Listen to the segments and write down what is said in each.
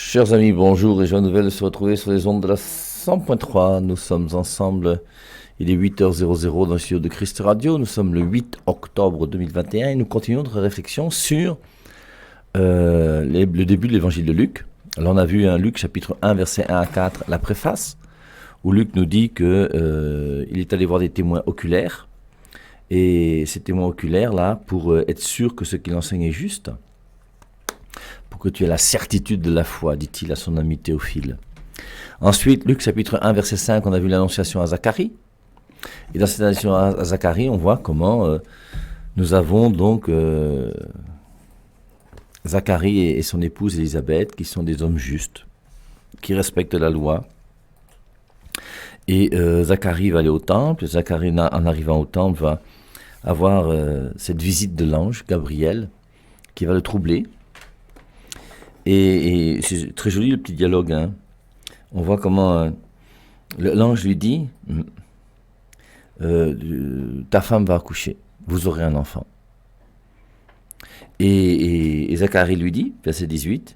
Chers amis, bonjour et joie nouvelle de se retrouver sur les ondes de la 100.3. Nous sommes ensemble, il est 8h00 dans le studio de Christ Radio. Nous sommes le 8 octobre 2021 et nous continuons notre réflexion sur le début de l'évangile de Luc. Alors on a vu Luc chapitre 1 verset 1 à 4, la préface, où Luc nous dit qu'il est allé voir des témoins oculaires. Et ces témoins oculaires là, pour être sûr que ce qu'il enseigne est juste, pour que tu aies la certitude de la foi, dit-il à son ami Théophile. Ensuite, Luc chapitre 1, verset 5, on a vu l'annonciation à Zacharie. Et dans cette annonciation à Zacharie, on voit comment nous avons donc Zacharie et son épouse Élisabeth, qui sont des hommes justes, qui respectent la loi. Et Zacharie va aller au temple. Zacharie, en arrivant au temple, va avoir cette visite de l'ange, Gabriel, qui va le troubler. Et c'est très joli le petit dialogue. Hein. On voit comment l'ange lui dit ta femme va accoucher, vous aurez un enfant. Et Zacharie lui dit, verset 18,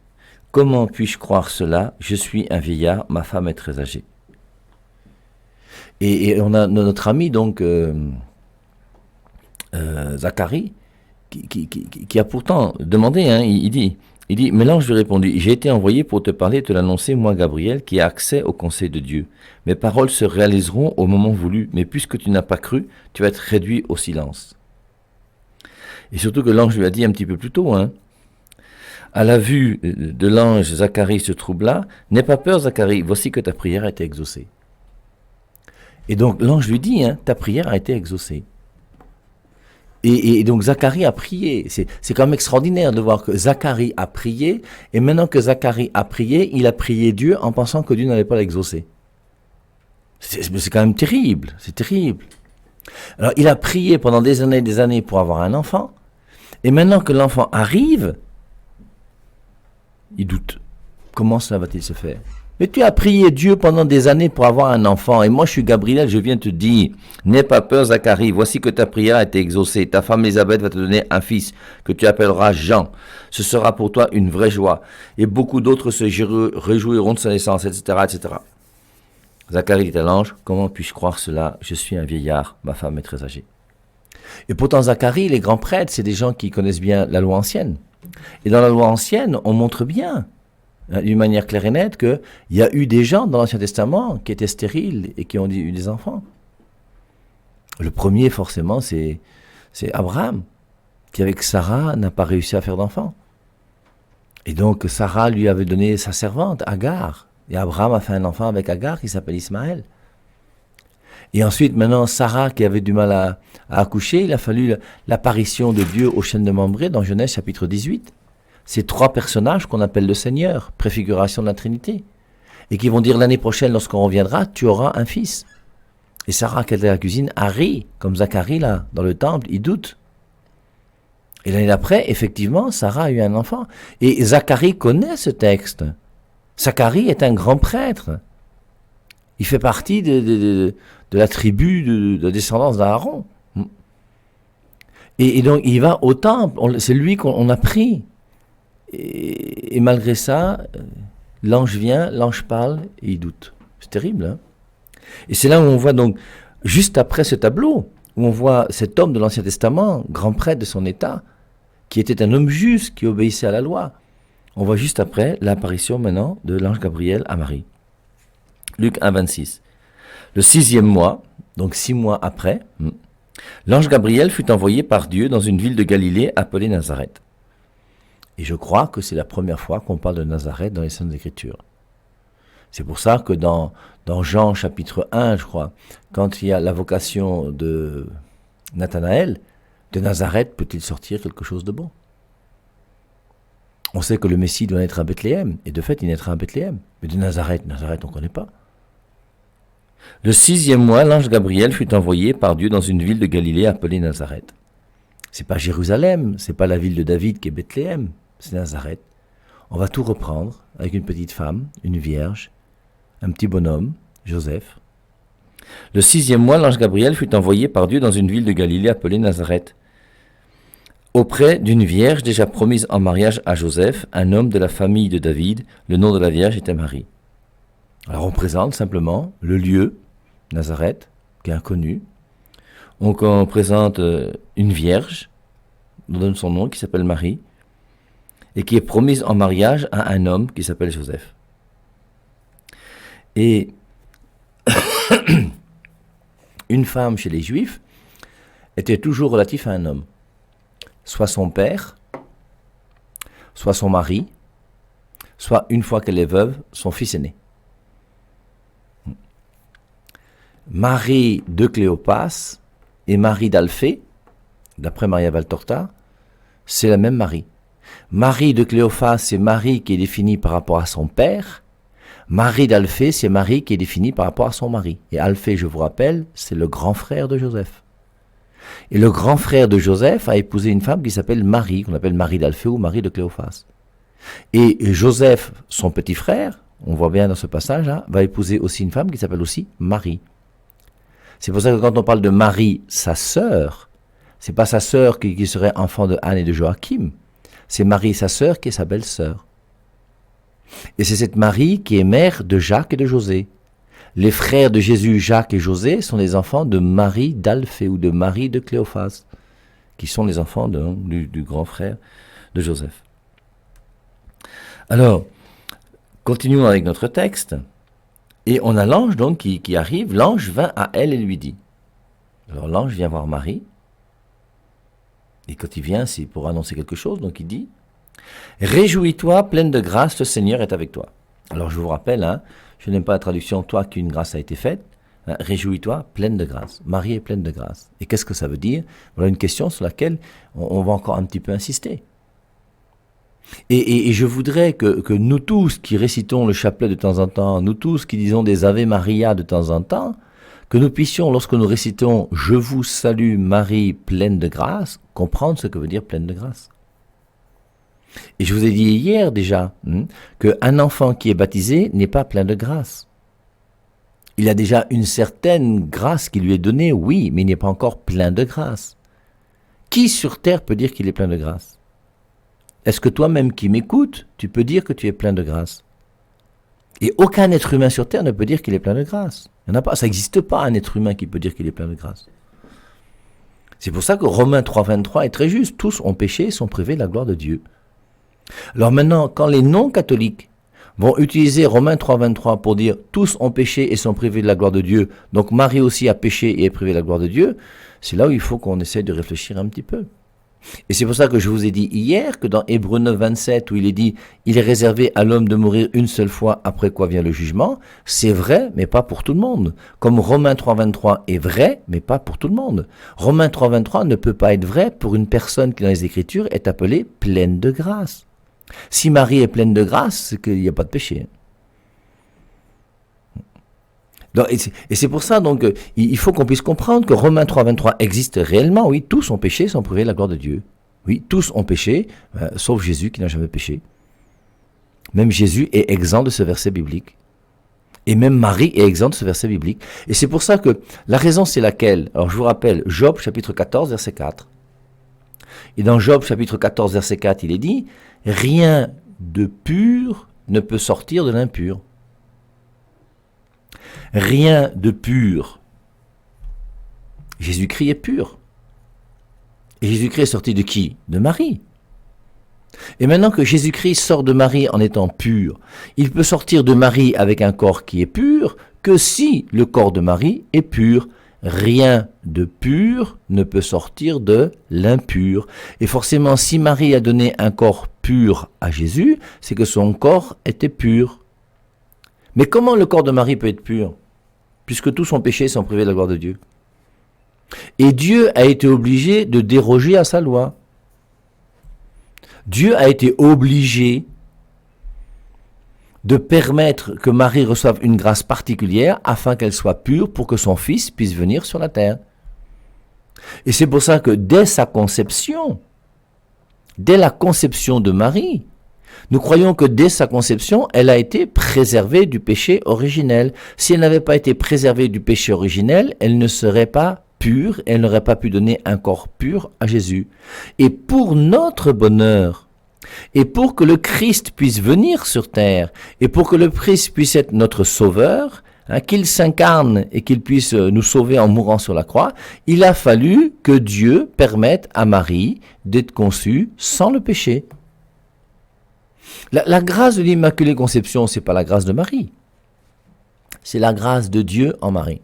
comment puis-je croire cela? Je suis un vieillard, ma femme est très âgée. Et on a notre ami donc Zacharie qui a pourtant demandé, hein, il dit, mais l'ange lui répondit, j'ai été envoyé pour te parler et te l'annoncer, moi Gabriel, qui ai accès au conseil de Dieu. Mes paroles se réaliseront au moment voulu, mais puisque tu n'as pas cru, tu vas être réduit au silence. Et surtout que l'ange lui a dit un petit peu plus tôt, hein, à la vue de l'ange, Zacharie se troubla, n'aie pas peur Zacharie, voici que ta prière a été exaucée. Et donc l'ange lui dit, hein, ta prière a été exaucée. Et donc Zacharie a prié. C'est quand même extraordinaire de voir que Zacharie a prié, et maintenant que Zacharie a prié, il a prié Dieu en pensant que Dieu n'allait pas l'exaucer. C'est quand même terrible, c'est terrible. Alors il a prié pendant des années pour avoir un enfant, et maintenant que l'enfant arrive, il doute. Comment cela va-t-il se faire? Mais tu as prié Dieu pendant des années pour avoir un enfant. Et moi, je suis Gabriel, je viens te dire, n'aie pas peur, Zacharie. Voici que ta prière a été exaucée. Ta femme Élisabeth va te donner un fils que tu appelleras Jean. Ce sera pour toi une vraie joie. Et beaucoup d'autres se réjouiront de sa naissance, etc., etc. Zacharie dit à l'ange, comment puis-je croire cela? Je suis un vieillard, ma femme est très âgée. Et pourtant, Zacharie, les grands prêtres, c'est des gens qui connaissent bien la loi ancienne. Et dans la loi ancienne, on montre bien, d'une manière claire et nette, qu'il y a eu des gens dans l'Ancien Testament qui étaient stériles et qui ont eu des enfants. Le premier, forcément, c'est Abraham, qui avec Sarah n'a pas réussi à faire d'enfant. Et donc, Sarah lui avait donné sa servante, Agar. Et Abraham a fait un enfant avec Agar qui s'appelle Ismaël. Et ensuite, maintenant, Sarah, qui avait du mal à accoucher, il a fallu l'apparition de Dieu aux chênes de Mambré dans Genèse chapitre 18. Ces trois personnages qu'on appelle le Seigneur, préfiguration de la Trinité, et qui vont dire l'année prochaine, lorsqu'on reviendra, tu auras un fils. Et Sarah, qui était à la cuisine, a ri, comme Zacharie, là, dans le temple, il doute. Et l'année d'après, effectivement, Sarah a eu un enfant. Et Zacharie connaît ce texte. Zacharie est un grand prêtre. Il fait partie de la tribu de descendance d'Aaron. Et donc, il va au temple, c'est lui qu'on a pris. Et malgré ça, l'ange vient, l'ange parle et il doute. C'est terrible, hein? Et c'est là où on voit donc, juste après ce tableau, où on voit cet homme de l'Ancien Testament, grand prêtre de son état, qui était un homme juste, qui obéissait à la loi. On voit juste après l'apparition maintenant de l'ange Gabriel à Marie. Luc 1, 26. Le 6e mois, donc 6 mois après, l'ange Gabriel fut envoyé par Dieu dans une ville de Galilée appelée Nazareth. Et je crois que c'est la première fois qu'on parle de Nazareth dans les Saintes Écritures. C'est pour ça que dans Jean chapitre 1, je crois, quand il y a la vocation de Nathanaël, de Nazareth peut-il sortir quelque chose de bon? On sait que le Messie doit naître à Bethléem, et de fait il naîtra à Bethléem. Mais de Nazareth on ne connaît pas. Le 6e mois, l'ange Gabriel fut envoyé par Dieu dans une ville de Galilée appelée Nazareth. C'est pas Jérusalem, c'est pas la ville de David qui est Bethléem, c'est Nazareth. On va tout reprendre avec une petite femme, une vierge, un petit bonhomme, Joseph. Le 6e mois, l'ange Gabriel fut envoyé par Dieu dans une ville de Galilée appelée Nazareth, auprès d'une vierge déjà promise en mariage à Joseph, un homme de la famille de David. Le nom de la vierge était Marie. Alors on présente simplement le lieu, Nazareth, qui est inconnu. On présente une vierge, on donne son nom, qui s'appelle Marie, et qui est promise en mariage à un homme qui s'appelle Joseph. Et une femme chez les Juifs était toujours relative à un homme, soit son père, soit son mari, soit une fois qu'elle est veuve, son fils aîné. Marie de Cléopas et Marie d'Alphée, d'après Maria Valtorta, c'est la même Marie. Marie de Cléophas, c'est Marie qui est définie par rapport à son père. Marie d'Alphée, c'est Marie qui est définie par rapport à son mari. Et Alphée, je vous rappelle, c'est le grand frère de Joseph. Et le grand frère de Joseph a épousé une femme qui s'appelle Marie, qu'on appelle Marie d'Alphée ou Marie de Cléophas. Et Joseph, son petit frère, on voit bien dans ce passage, va épouser aussi une femme qui s'appelle aussi Marie. C'est pour ça que quand on parle de Marie, sa sœur, c'est pas sa sœur qui serait enfant de Anne et de Joachim, c'est Marie, sa sœur, qui est sa belle-sœur. Et c'est cette Marie qui est mère de Jacques et de José. Les frères de Jésus, Jacques et José, sont les enfants de Marie d'Alphée ou de Marie de Cléophas, qui sont les enfants du grand frère de Joseph. Alors, continuons avec notre texte. Et on a l'ange donc qui arrive, l'ange vint à elle et lui dit. Alors l'ange vient voir Marie, et quand il vient, c'est pour annoncer quelque chose, donc il dit « Réjouis-toi, pleine de grâce, le Seigneur est avec toi. » Alors je vous rappelle, je n'aime pas la traduction « toi qu'une grâce a été faite », réjouis-toi, pleine de grâce. Marie est pleine de grâce. Et qu'est-ce que ça veut dire? Voilà une question sur laquelle on va encore un petit peu insister. Et je voudrais que nous tous qui récitons le chapelet de temps en temps, nous tous qui disons des Ave Maria de temps en temps, que nous puissions, lorsque nous récitons « Je vous salue Marie, pleine de grâce », comprendre ce que veut dire « pleine de grâce ». Et je vous ai dit hier déjà qu'un enfant qui est baptisé n'est pas plein de grâce. Il a déjà une certaine grâce qui lui est donnée, oui, mais il n'est pas encore plein de grâce. Qui sur terre peut dire qu'il est plein de grâce? Est-ce que toi-même qui m'écoutes, tu peux dire que tu es plein de grâce? Et aucun être humain sur terre ne peut dire qu'il est plein de grâce. Il n'y en a pas, ça n'existe pas un être humain qui peut dire qu'il est plein de grâce. C'est pour ça que Romains 3,23 est très juste. Tous ont péché et sont privés de la gloire de Dieu. Alors maintenant, quand les non-catholiques vont utiliser Romains 3,23 pour dire « tous ont péché et sont privés de la gloire de Dieu », donc Marie aussi a péché et est privée de la gloire de Dieu, c'est là où il faut qu'on essaie de réfléchir un petit peu. Et c'est pour ça que je vous ai dit hier que dans Hébreux 9, 27, où il est dit « il est réservé à l'homme de mourir une seule fois, après quoi vient le jugement », c'est vrai, mais pas pour tout le monde. Comme Romains 3,23 est vrai, mais pas pour tout le monde. Romains 3,23 ne peut pas être vrai pour une personne qui dans les Écritures est appelée pleine de grâce. Si Marie est pleine de grâce, c'est qu'il n'y a pas de péché. Donc, et c'est pour ça donc il faut qu'on puisse comprendre que Romains 3,23 existe réellement. Oui, tous ont péché sans prouver la gloire de Dieu. Oui, tous ont péché, sauf Jésus qui n'a jamais péché. Même Jésus est exempt de ce verset biblique. Et même Marie est exempte de ce verset biblique. Et c'est pour ça que la raison c'est laquelle? Alors je vous rappelle, Job chapitre 14 verset 4. Et dans Job chapitre 14 verset 4, il est dit « Rien de pur ne peut sortir de l'impur. » Rien de pur. Jésus-Christ est pur. Et Jésus-Christ est sorti de qui? De Marie. Et maintenant que Jésus-Christ sort de Marie en étant pur, il peut sortir de Marie avec un corps qui est pur que si le corps de Marie est pur. Rien de pur ne peut sortir de l'impur. Et forcément, si Marie a donné un corps pur à Jésus, c'est que son corps était pur. Mais comment le corps de Marie peut être pur? Puisque tous sont péchés sans priver de la gloire de Dieu. Et Dieu a été obligé de déroger à sa loi. Dieu a été obligé de permettre que Marie reçoive une grâce particulière afin qu'elle soit pure pour que son fils puisse venir sur la terre. Et c'est pour ça que dès sa conception, dès la conception de Marie, nous croyons que dès sa conception, elle a été préservée du péché originel. Si elle n'avait pas été préservée du péché originel, elle ne serait pas pure et elle n'aurait pas pu donner un corps pur à Jésus. Et pour notre bonheur, et pour que le Christ puisse venir sur terre, et pour que le Christ puisse être notre sauveur, qu'il s'incarne et qu'il puisse nous sauver en mourant sur la croix, il a fallu que Dieu permette à Marie d'être conçue sans le péché. La grâce de l'Immaculée Conception, c'est pas la grâce de Marie, c'est la grâce de Dieu en Marie.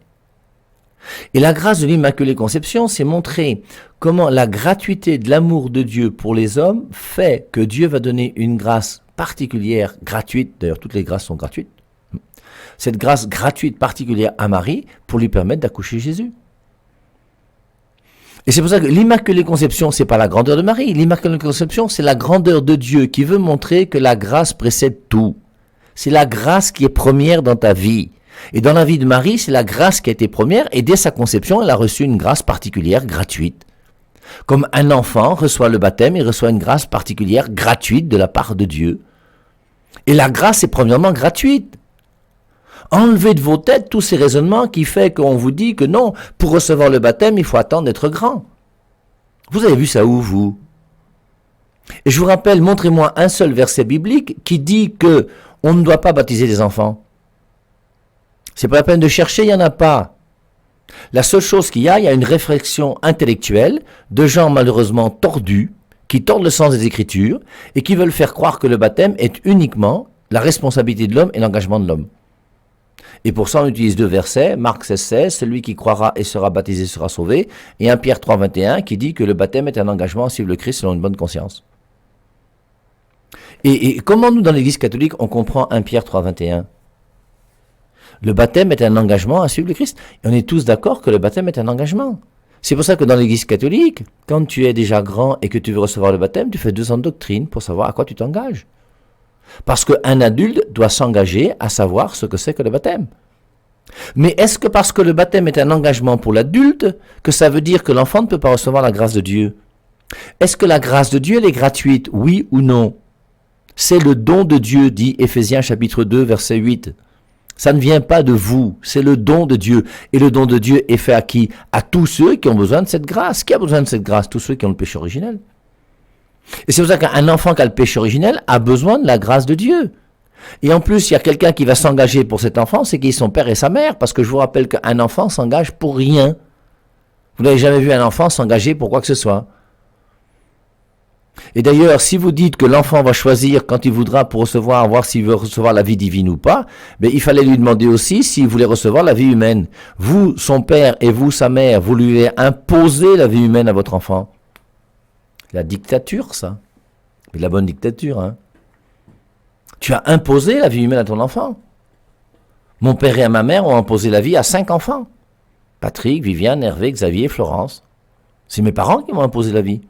Et la grâce de l'Immaculée Conception, c'est montrer comment la gratuité de l'amour de Dieu pour les hommes fait que Dieu va donner une grâce particulière, gratuite, d'ailleurs toutes les grâces sont gratuites, cette grâce gratuite particulière à Marie pour lui permettre d'accoucher Jésus. Et c'est pour ça que l'Immaculée Conception, c'est pas la grandeur de Marie, l'Immaculée Conception, c'est la grandeur de Dieu qui veut montrer que la grâce précède tout. C'est la grâce qui est première dans ta vie. Et dans la vie de Marie, c'est la grâce qui a été première, et dès sa conception, elle a reçu une grâce particulière, gratuite. Comme un enfant reçoit le baptême, il reçoit une grâce particulière, gratuite de la part de Dieu. Et la grâce est premièrement gratuite. Enlevez de vos têtes tous ces raisonnements qui font qu'on vous dit que non, pour recevoir le baptême, il faut attendre d'être grand. Vous avez vu ça où, vous? Et je vous rappelle, montrez-moi un seul verset biblique qui dit que on ne doit pas baptiser les enfants. C'est pas la peine de chercher, il n'y en a pas. La seule chose qu'il y a une réflexion intellectuelle de gens malheureusement tordus, qui tordent le sens des Écritures et qui veulent faire croire que le baptême est uniquement la responsabilité de l'homme et l'engagement de l'homme. Et pour ça, on utilise deux versets, Marc 16, celui qui croira et sera baptisé sera sauvé, et 1 Pierre 3, 21, qui dit que le baptême est un engagement à suivre le Christ selon une bonne conscience. Et comment nous, dans l'Église catholique, on comprend 1 Pierre 3, 21 ? Le baptême est un engagement à suivre le Christ. Et on est tous d'accord que le baptême est un engagement. C'est pour ça que dans l'Église catholique, quand tu es déjà grand et que tu veux recevoir le baptême, tu fais 2 ans de doctrine pour savoir à quoi tu t'engages. Parce qu'un adulte doit s'engager à savoir ce que c'est que le baptême. Mais est-ce que parce que le baptême est un engagement pour l'adulte, que ça veut dire que l'enfant ne peut pas recevoir la grâce de Dieu? Est-ce que la grâce de Dieu, elle est gratuite? Oui ou non? C'est le don de Dieu, dit Éphésiens chapitre 2, verset 8. Ça ne vient pas de vous, c'est le don de Dieu. Et le don de Dieu est fait à qui? À tous ceux qui ont besoin de cette grâce. Qui a besoin de cette grâce? Tous ceux qui ont le péché originel. Et c'est pour ça qu'un enfant qui a le péché originel a besoin de la grâce de Dieu. Et en plus, il y a quelqu'un qui va s'engager pour cet enfant, c'est qui est son père et sa mère, parce que je vous rappelle qu'un enfant s'engage pour rien. Vous n'avez jamais vu un enfant s'engager pour quoi que ce soit. Et d'ailleurs, si vous dites que l'enfant va choisir quand il voudra pour recevoir, voir s'il veut recevoir la vie divine ou pas, mais il fallait lui demander aussi s'il voulait recevoir la vie humaine. Vous, son père, et vous, sa mère, vous lui avez imposé la vie humaine à votre enfant. La dictature, ça. Mais la bonne dictature, hein. Tu as imposé la vie humaine à ton enfant. Mon père et ma mère ont imposé la vie à 5 enfants. Patrick, Viviane, Hervé, Xavier, Florence. C'est mes parents qui m'ont imposé la vie.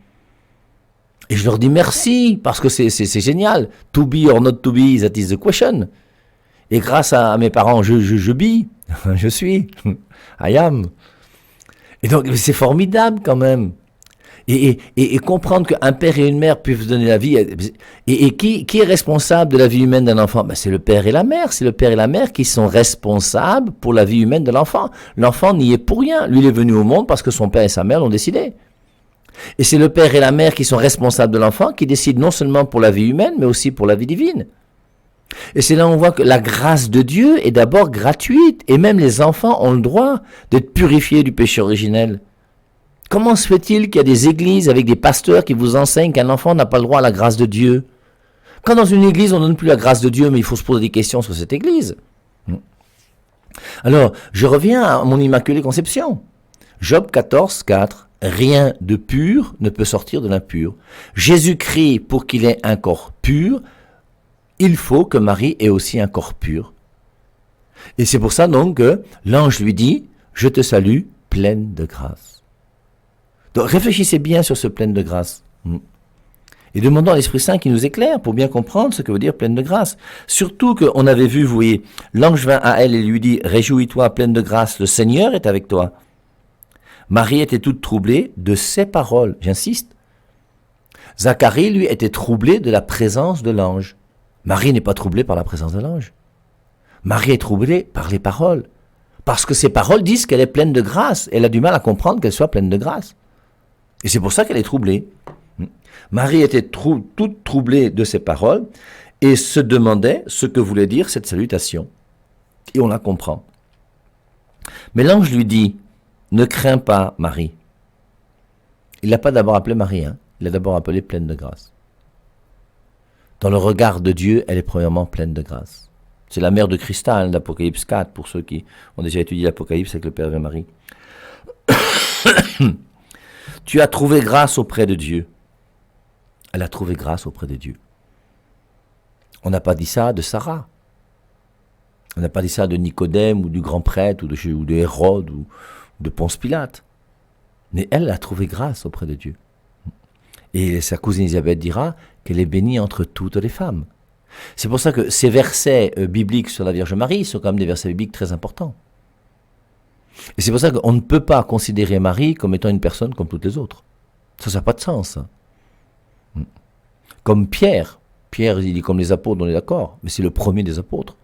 Et je leur dis merci, parce que c'est génial. To be or not to be, that is the question. Et grâce à mes parents, je be, je suis, I am. Et donc, c'est formidable quand même. Et comprendre qu'un père et une mère peuvent donner la vie. Et qui est responsable de la vie humaine d'un enfant? C'est le père et la mère. C'est le père et la mère qui sont responsables pour la vie humaine de l'enfant. L'enfant n'y est pour rien. Lui, il est venu au monde parce que son père et sa mère l'ont décidé. Et c'est le père et la mère qui sont responsables de l'enfant, qui décident non seulement pour la vie humaine, mais aussi pour la vie divine. Et c'est là où on voit que la grâce de Dieu est d'abord gratuite, et même les enfants ont le droit d'être purifiés du péché originel. Comment se fait-il qu'il y a des églises avec des pasteurs qui vous enseignent qu'un enfant n'a pas le droit à la grâce de Dieu? Quand dans une église on ne donne plus la grâce de Dieu, mais il faut se poser des questions sur cette église. Alors, je reviens à mon Immaculée Conception. Job 14, 4. Rien de pur ne peut sortir de l'impur. Jésus-Christ, pour qu'il ait un corps pur, il faut que Marie ait aussi un corps pur. Et c'est pour ça donc que l'ange lui dit, je te salue, pleine de grâce. Donc réfléchissez bien sur ce pleine de grâce. Et demandons à l'Esprit Saint qui nous éclaire pour bien comprendre ce que veut dire pleine de grâce. Surtout qu'on avait vu, vous voyez, l'ange vint à elle et lui dit, réjouis-toi, pleine de grâce, le Seigneur est avec toi. Marie était toute troublée de ses paroles, j'insiste. Zacharie, lui, était troublé de la présence de l'ange. Marie n'est pas troublée par la présence de l'ange. Marie est troublée par les paroles. Parce que ses paroles disent qu'elle est pleine de grâce. Elle a du mal à comprendre qu'elle soit pleine de grâce. Et c'est pour ça qu'elle est troublée. Marie était toute troublée de ces paroles et se demandait ce que voulait dire cette salutation. Et on la comprend. Mais l'ange lui dit, ne crains pas, Marie. Il l'a pas d'abord appelée Marie, hein. Il l'a d'abord appelée pleine de grâce. Dans le regard de Dieu, elle est premièrement pleine de grâce. C'est la mère de cristal d'Apocalypse 4, pour ceux qui ont déjà étudié l'Apocalypse avec le Père et Marie. Tu as trouvé grâce auprès de Dieu. Elle a trouvé grâce auprès de Dieu. On n'a pas dit ça de Sarah. On n'a pas dit ça de Nicodème ou du grand prêtre ou de Hérode ou de Ponce Pilate. Mais elle a trouvé grâce auprès de Dieu. Et sa cousine Élisabeth dira qu'elle est bénie entre toutes les femmes. C'est pour ça que ces versets bibliques sur la Vierge Marie sont quand même des versets bibliques très importants. Et c'est pour ça qu'on ne peut pas considérer Marie comme étant une personne comme toutes les autres. Ça n'a pas de sens. Comme Pierre. Pierre, il est comme les apôtres, on est d'accord, mais c'est le premier des apôtres.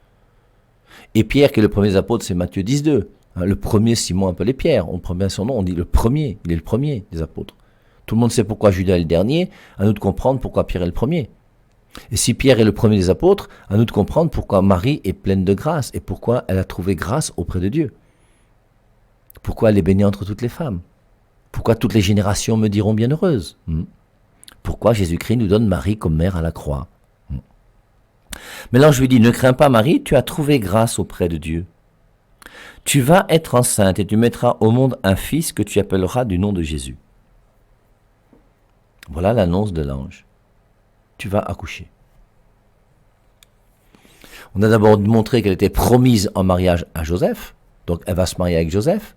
Et Pierre, qui est le premier des apôtres, c'est Matthieu 10,2. Le premier Simon appelé Pierre. On prend bien son nom, on dit le premier. Il est le premier des apôtres. Tout le monde sait pourquoi Judas est le dernier, à nous de comprendre pourquoi Pierre est le premier. Et si Pierre est le premier des apôtres, à nous de comprendre pourquoi Marie est pleine de grâce et pourquoi elle a trouvé grâce auprès de Dieu. Pourquoi elle est bénie entre toutes les femmes. Pourquoi toutes les générations me diront bienheureuse. Pourquoi Jésus-Christ nous donne Marie comme mère à la croix. Mais l'ange lui dit, ne crains pas Marie, tu as trouvé grâce auprès de Dieu. Tu vas être enceinte et tu mettras au monde un fils que tu appelleras du nom de Jésus. Voilà l'annonce de l'ange. Tu vas accoucher. On a d'abord montré qu'elle était promise en mariage à Joseph, donc elle va se marier avec Joseph.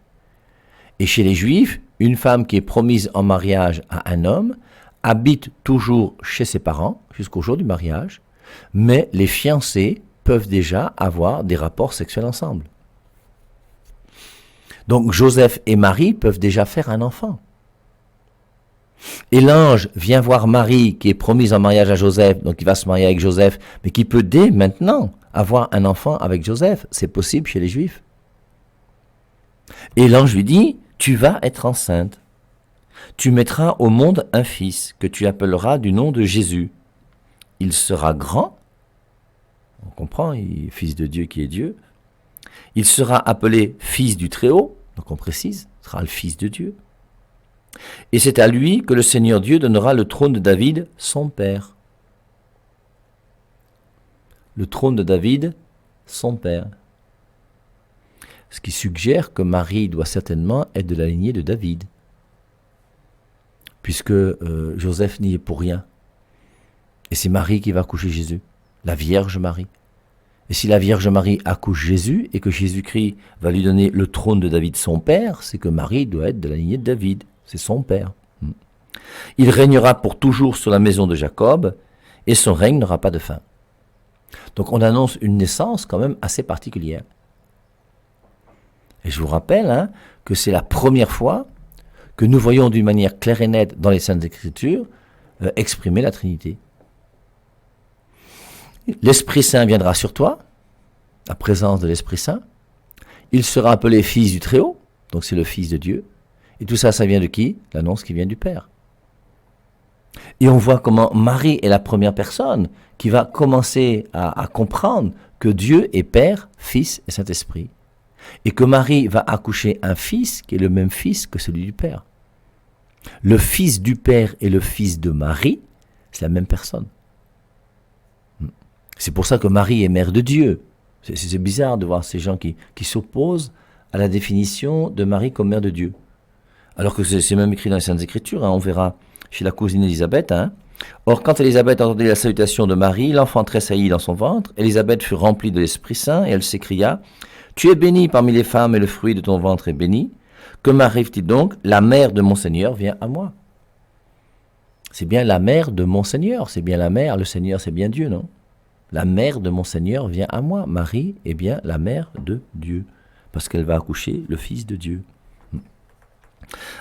Et chez les Juifs, une femme qui est promise en mariage à un homme habite toujours chez ses parents jusqu'au jour du mariage, mais les fiancés peuvent déjà avoir des rapports sexuels ensemble. Donc Joseph et Marie peuvent déjà faire un enfant. Et l'ange vient voir Marie qui est promise en mariage à Joseph, donc il va se marier avec Joseph, mais qui peut dès maintenant avoir un enfant avec Joseph. C'est possible chez les Juifs. Et l'ange lui dit, tu vas être enceinte. Tu mettras au monde un fils que tu appelleras du nom de Jésus. Il sera grand. On comprend, il est fils de Dieu qui est Dieu. Il sera appelé fils du Très-Haut, donc on précise, il sera le fils de Dieu. Et c'est à lui que le Seigneur Dieu donnera le trône de David, son père. Le trône de David, son père. Ce qui suggère que Marie doit certainement être de la lignée de David, puisque Joseph n'y est pour rien. Et c'est Marie qui va accoucher Jésus, la Vierge Marie. Et si la Vierge Marie accouche Jésus et que Jésus-Christ va lui donner le trône de David, son père, c'est que Marie doit être de la lignée de David. C'est son père. Il régnera pour toujours sur la maison de Jacob et son règne n'aura pas de fin. Donc on annonce une naissance quand même assez particulière. Et je vous rappelle que c'est la première fois que nous voyons d'une manière claire et nette dans les Saintes Écritures exprimer la Trinité. L'Esprit Saint viendra sur toi, la présence de l'Esprit Saint. Il sera appelé Fils du Très-Haut, donc c'est le Fils de Dieu. Et tout ça, ça vient de qui? L'annonce qui vient du Père. Et on voit comment Marie est la première personne qui va commencer à comprendre que Dieu est Père, Fils et Saint-Esprit. Et que Marie va accoucher un fils qui est le même fils que celui du Père. Le fils du Père et le fils de Marie, c'est la même personne. C'est pour ça que Marie est mère de Dieu. C'est bizarre de voir ces gens qui s'opposent à la définition de Marie comme mère de Dieu. Alors que c'est même écrit dans les Saintes Écritures, on verra chez la cousine Élisabeth. Or, quand Élisabeth entendit la salutation de Marie, l'enfant tressaillit dans son ventre. Élisabeth fut remplie de l'Esprit Saint et elle s'écria, « Tu es bénie parmi les femmes et le fruit de ton ventre est béni. Que m'arrive-t-il donc? La mère de mon Seigneur vient à moi. » C'est bien la mère de mon Seigneur, c'est bien la mère, le Seigneur c'est bien Dieu, non? La mère de mon Seigneur vient à moi. Marie est bien la mère de Dieu, parce qu'elle va accoucher le Fils de Dieu.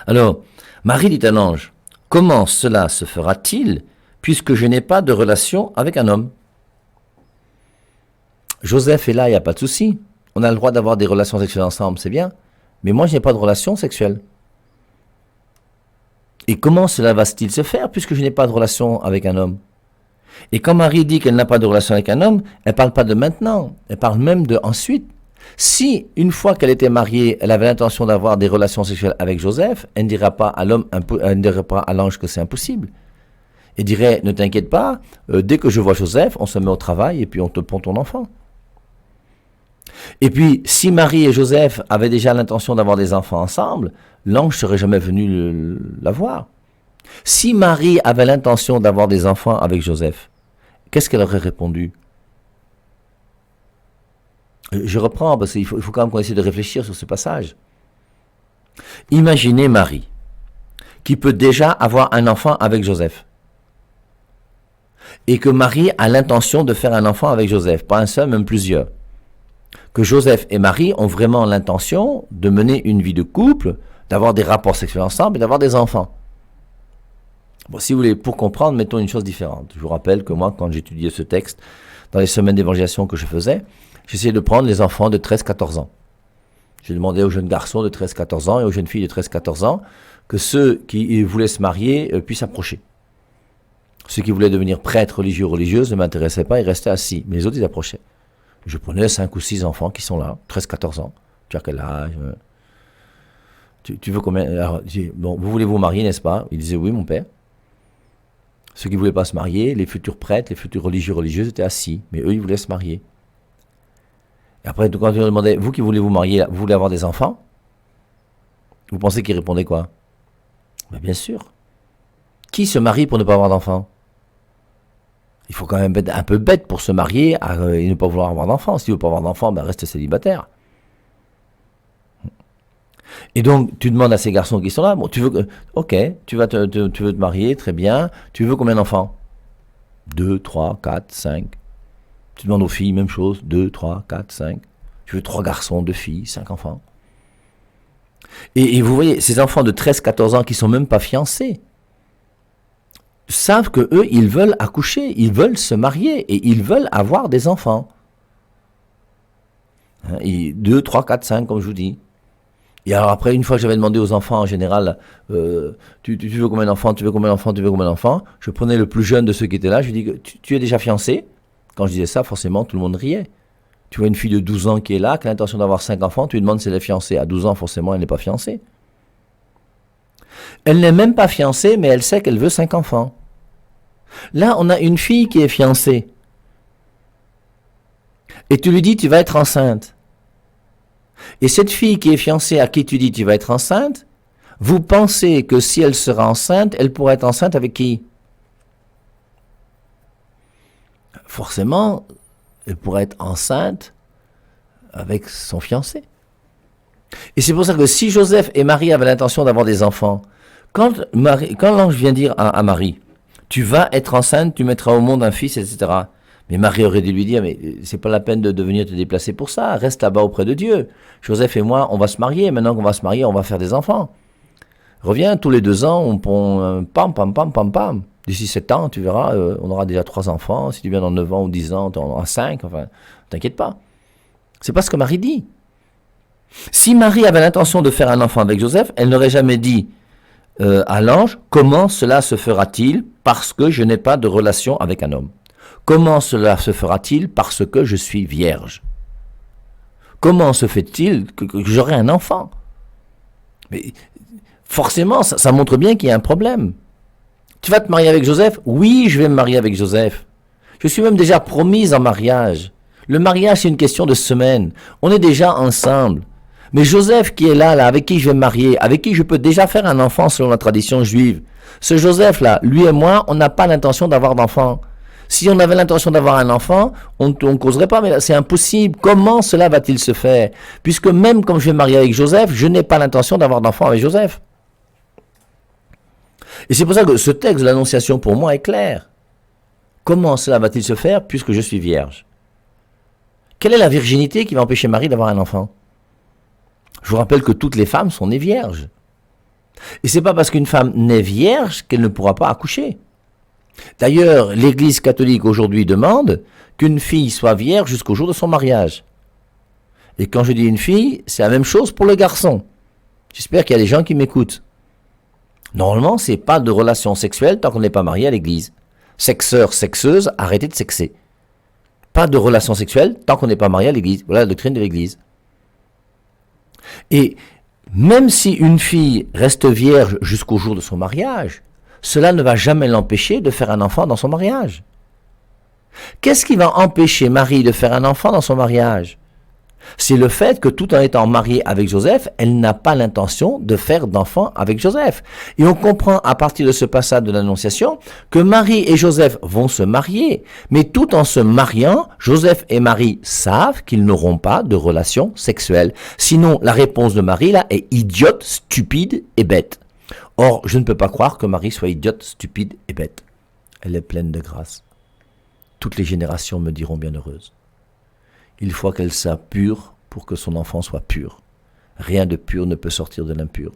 Alors, Marie dit à l'ange, « Comment cela se fera-t-il, puisque je n'ai pas de relation avec un homme ?» Joseph est là, il n'y a pas de souci. on a le droit d'avoir des relations sexuelles ensemble, c'est bien. Mais moi, je n'ai pas de relation sexuelle. Et comment cela va-t-il se faire puisque je n'ai pas de relation avec un homme? Et quand Marie dit qu'elle n'a pas de relation avec un homme, elle ne parle pas de maintenant, elle parle même de ensuite. Si, une fois qu'elle était mariée, elle avait l'intention d'avoir des relations sexuelles avec Joseph, elle ne dira pas à l'homme, elle ne dirait pas à l'ange que c'est impossible. Elle dirait, ne t'inquiète pas, dès que je vois Joseph, on se met au travail et puis on te pond ton enfant. Et puis, si Marie et Joseph avaient déjà l'intention d'avoir des enfants ensemble, l'ange ne serait jamais venu la voir. Si Marie avait l'intention d'avoir des enfants avec Joseph, qu'est-ce qu'elle aurait répondu? Je reprends parce qu'il faut quand même qu'on essaie de réfléchir sur ce passage. Imaginez Marie, qui peut déjà avoir un enfant avec Joseph. Et que Marie a l'intention de faire un enfant avec Joseph, pas un seul, même plusieurs. Que Joseph et Marie ont vraiment l'intention de mener une vie de couple, d'avoir des rapports sexuels ensemble et d'avoir des enfants. Bon, si vous voulez, pour comprendre, mettons une chose différente. Je vous rappelle que moi, quand j'étudiais ce texte, dans les semaines d'évangélisation que je faisais, j'essayais de prendre les enfants de 13-14 ans. Je demandais aux jeunes garçons de 13-14 ans et aux jeunes filles de 13-14 ans que ceux qui voulaient se marier puissent approcher. Ceux qui voulaient devenir prêtres religieux ou religieuses ne m'intéressaient pas, ils restaient assis. Mais les autres, ils approchaient. Je prenais 5 ou 6 enfants qui sont là, 13-14 ans. Tu as quel âge? Tu veux combien? Alors, bon, vous voulez vous marier, n'est-ce pas? Ils disaient oui, mon père. Ceux qui ne voulaient pas se marier, les futurs prêtres, les futurs religieux, religieuses étaient assis. Mais eux, ils voulaient se marier. Et après, quand je leur demandais, vous qui voulez vous marier, vous voulez avoir des enfants? Vous pensez qu'ils répondaient quoi? Ben, bien sûr. Qui se marie pour ne pas avoir d'enfants? Il faut quand même être un peu bête pour se marier et ne pas vouloir avoir d'enfants. Si tu ne veux pas avoir d'enfants, ben reste célibataire. Et donc, tu demandes à ces garçons qui sont là, bon, tu veux, ok, tu veux te marier, très bien. Tu veux combien d'enfants? 2, 3, 4, 5. Tu demandes aux filles, même chose, 2, 3, 4, 5. Tu veux 3 garçons, 2 filles, 5 enfants. Et vous voyez, ces enfants de 13-14 ans qui ne sont même pas fiancés, savent que eux, ils veulent accoucher, ils veulent se marier et ils veulent avoir des enfants. 2, 3, 4, 5, comme je vous dis. Et alors après, une fois que j'avais demandé aux enfants en général, tu veux combien d'enfants, tu veux combien d'enfants, tu veux combien d'enfants, je prenais le plus jeune de ceux qui étaient là, je lui dis, tu es déjà fiancé? Quand je disais ça, forcément, tout le monde riait. Tu vois une fille de 12 ans qui est là, qui a l'intention d'avoir 5 enfants, tu lui demandes si elle est fiancée. À 12 ans, forcément, elle n'est pas fiancée. Elle n'est même pas fiancée, mais elle sait qu'elle veut 5 enfants. Là, on a une fille qui est fiancée. Et tu lui dis, tu vas être enceinte. Et cette fille qui est fiancée, à qui tu dis, tu vas être enceinte, vous pensez que si elle sera enceinte, elle pourrait être enceinte avec qui? Forcément, elle pourrait être enceinte avec son fiancé. Et c'est pour ça que si Joseph et Marie avaient l'intention d'avoir des enfants, quand l'ange vient dire à Marie, tu vas être enceinte, tu mettras au monde un fils, etc. Mais Marie aurait dû lui dire, mais c'est pas la peine de venir te déplacer pour ça, reste là-bas auprès de Dieu. Joseph et moi, on va se marier, maintenant qu'on va se marier, on va faire des enfants. Reviens, tous les 2 ans, on pond pam, pam, pam, pam, pam. D'ici 7 ans, tu verras, on aura déjà 3 enfants. Si tu viens dans 9 ans ou 10 ans, on en aura 5. Enfin, t'inquiète pas. C'est pas ce que Marie dit. Si Marie avait l'intention de faire un enfant avec Joseph, elle n'aurait jamais dit à l'ange, comment cela se fera-t-il parce que je n'ai pas de relation avec un homme? Comment cela se fera-t-il parce que je suis vierge? Comment se fait-il que j'aurai un enfant? Mais forcément, ça montre bien qu'il y a un problème. Tu vas te marier avec Joseph? Oui, je vais me marier avec Joseph. Je suis même déjà promise en mariage. Le mariage, c'est une question de semaine. On est déjà ensemble. Mais Joseph qui est là, avec qui je vais me marier, avec qui je peux déjà faire un enfant selon la tradition juive, ce Joseph-là, lui et moi, on n'a pas l'intention d'avoir d'enfant. Si on avait l'intention d'avoir un enfant, on ne causerait pas, mais là, c'est impossible. Comment cela va-t-il se faire? Puisque même comme je vais me marier avec Joseph, je n'ai pas l'intention d'avoir d'enfant avec Joseph. Et c'est pour ça que ce texte de l'Annonciation, pour moi, est clair. Comment cela va-t-il se faire puisque je suis vierge? Quelle est la virginité qui va empêcher Marie d'avoir un enfant? Je vous rappelle que toutes les femmes sont nées vierges. Et c'est pas parce qu'une femme naît vierge qu'elle ne pourra pas accoucher. D'ailleurs, l'Église catholique aujourd'hui demande qu'une fille soit vierge jusqu'au jour de son mariage. Et quand je dis une fille, c'est la même chose pour le garçon. J'espère qu'il y a des gens qui m'écoutent. Normalement, c'est pas de relation sexuelle tant qu'on n'est pas marié à l'église. Sexeur, sexeuse, arrêtez de sexer. Pas de relation sexuelle tant qu'on n'est pas marié à l'église. Voilà la doctrine de l'église. Et même si une fille reste vierge jusqu'au jour de son mariage, cela ne va jamais l'empêcher de faire un enfant dans son mariage. Qu'est-ce qui va empêcher Marie de faire un enfant dans son mariage? C'est le fait que tout en étant mariée avec Joseph, elle n'a pas l'intention de faire d'enfant avec Joseph. Et on comprend à partir de ce passage de l'Annonciation que Marie et Joseph vont se marier. Mais tout en se mariant, Joseph et Marie savent qu'ils n'auront pas de relation sexuelle. Sinon, la réponse de Marie là est idiote, stupide et bête. Or, je ne peux pas croire que Marie soit idiote, stupide et bête. Elle est pleine de grâce. Toutes les générations me diront bienheureuse. Il faut qu'elle soit pure pour que son enfant soit pur. Rien de pur ne peut sortir de l'impur.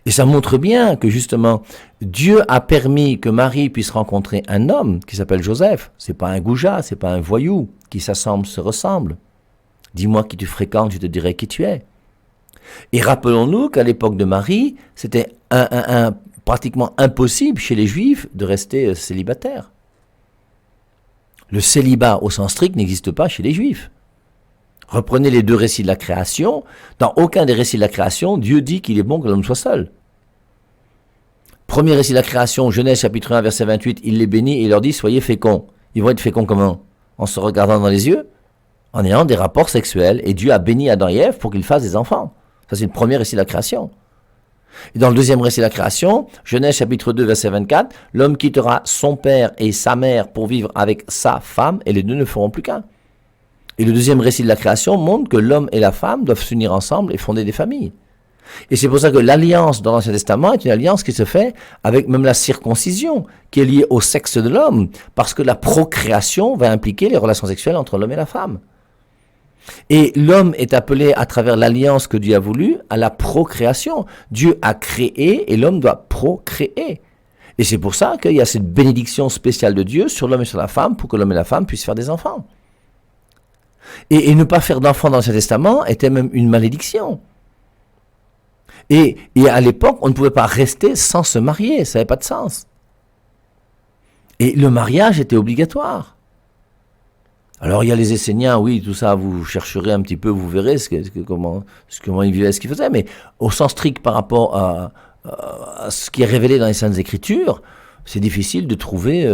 Et ça montre bien que justement, Dieu a permis que Marie puisse rencontrer un homme qui s'appelle Joseph. C'est pas un goujat, c'est pas un voyou qui s'assemble, se ressemble. Dis-moi qui tu fréquentes, je te dirai qui tu es. Et rappelons-nous qu'à l'époque de Marie, c'était pratiquement impossible chez les Juifs de rester célibataire. Le célibat au sens strict n'existe pas chez les Juifs. Reprenez les deux récits de la création. Dans aucun des récits de la création, Dieu dit qu'il est bon que l'homme soit seul. Premier récit de la création, Genèse chapitre 1, verset 28, il les bénit et il leur dit « Soyez féconds ». Ils vont être féconds comment? En se regardant dans les yeux, en ayant des rapports sexuels. Et Dieu a béni Adam et Ève pour qu'ils fassent des enfants. Ça, c'est le premier récit de la création. Et dans le deuxième récit de la création, Genèse chapitre 2, verset 24, l'homme quittera son père et sa mère pour vivre avec sa femme, et les deux ne feront plus qu'un. Et le deuxième récit de la création montre que l'homme et la femme doivent s'unir ensemble et fonder des familles. Et c'est pour ça que l'alliance dans l'Ancien Testament est une alliance qui se fait avec même la circoncision, qui est liée au sexe de l'homme, parce que la procréation va impliquer les relations sexuelles entre l'homme et la femme. Et l'homme est appelé à travers l'alliance que Dieu a voulu à la procréation. Dieu a créé et l'homme doit procréer. Et c'est pour ça qu'il y a cette bénédiction spéciale de Dieu sur l'homme et sur la femme pour que l'homme et la femme puissent faire des enfants. Et ne pas faire d'enfants dans l'Ancien Testament était même une malédiction. Et à l'époque, on ne pouvait pas rester sans se marier, ça n'avait pas de sens. Et le mariage était obligatoire. Alors il y a les Esséniens, oui, tout ça, vous chercherez un petit peu, vous verrez comment ils vivaient, ce qu'ils faisaient, mais au sens strict par rapport à ce qui est révélé dans les Saintes Écritures, c'est difficile de trouver...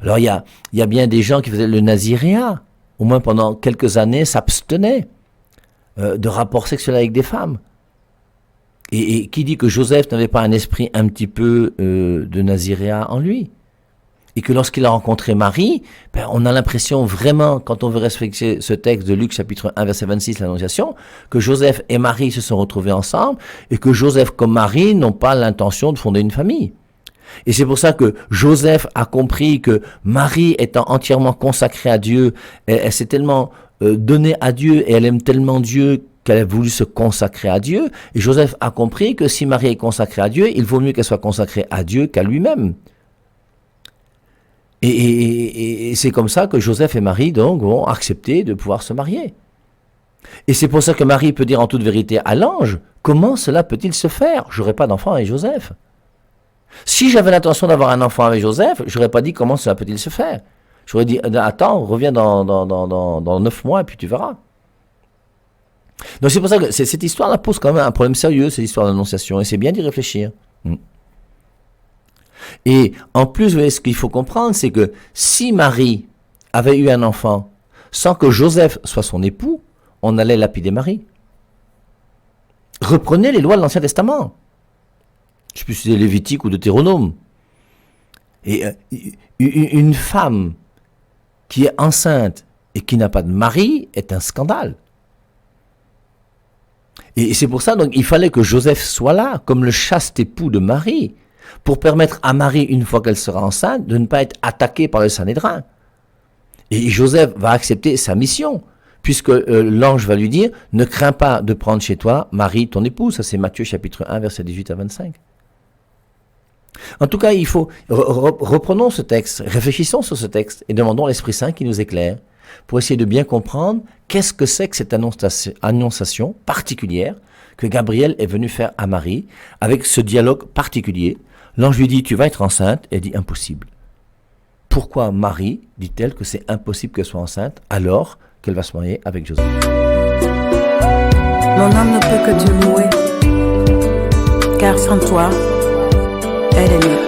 Alors il y a bien des gens qui faisaient le naziréat, au moins pendant quelques années, s'abstenaient de rapports sexuels avec des femmes. Et qui dit que Joseph n'avait pas un esprit un petit peu de naziréat en lui? Et que lorsqu'il a rencontré Marie, on a l'impression vraiment, quand on veut respecter ce texte de Luc chapitre 1 verset 26, l'Annonciation, que Joseph et Marie se sont retrouvés ensemble et que Joseph comme Marie n'ont pas l'intention de fonder une famille. Et c'est pour ça que Joseph a compris que Marie étant entièrement consacrée à Dieu, elle s'est tellement donnée à Dieu et elle aime tellement Dieu qu'elle a voulu se consacrer à Dieu. Et Joseph a compris que si Marie est consacrée à Dieu, il vaut mieux qu'elle soit consacrée à Dieu qu'à lui-même. Et c'est comme ça que Joseph et Marie donc vont accepter de pouvoir se marier. Et c'est pour ça que Marie peut dire en toute vérité à l'ange, comment cela peut-il se faire? J'aurais pas d'enfant avec Joseph. Si j'avais l'intention d'avoir un enfant avec Joseph, j'aurais pas dit comment cela peut-il se faire. J'aurais dit, attends, reviens dans 9 mois et puis tu verras. Donc c'est pour ça que cette histoire-là pose quand même un problème sérieux, cette histoire d'annonciation, et c'est bien d'y réfléchir. Et en plus, vous voyez, ce qu'il faut comprendre, c'est que si Marie avait eu un enfant sans que Joseph soit son époux, on allait lapider Marie. Reprenez les lois de l'Ancien Testament. Je peux citer Lévitique ou Deutéronome. Et une femme qui est enceinte et qui n'a pas de mari est un scandale. Et c'est pour ça, donc, il fallait que Joseph soit là, comme le chaste époux de Marie, pour permettre à Marie, une fois qu'elle sera enceinte, de ne pas être attaquée par le Sanhédrin. Et Joseph va accepter sa mission, puisque l'ange va lui dire, ne crains pas de prendre chez toi Marie, ton épouse. Ça c'est Matthieu chapitre 1, verset 18 à 25. En tout cas, il faut, reprenons ce texte, réfléchissons sur ce texte, et demandons à l'Esprit Saint qui nous éclaire. pour essayer de bien comprendre qu'est-ce que c'est que cette annonciation particulière que Gabriel est venu faire à Marie, avec ce dialogue particulier. L'ange lui dit, tu vas être enceinte, elle dit, impossible. Pourquoi Marie dit-elle que c'est impossible qu'elle soit enceinte alors qu'elle va se marier avec Joseph? Mon âme ne peut que te louer, car sans toi, elle est libre.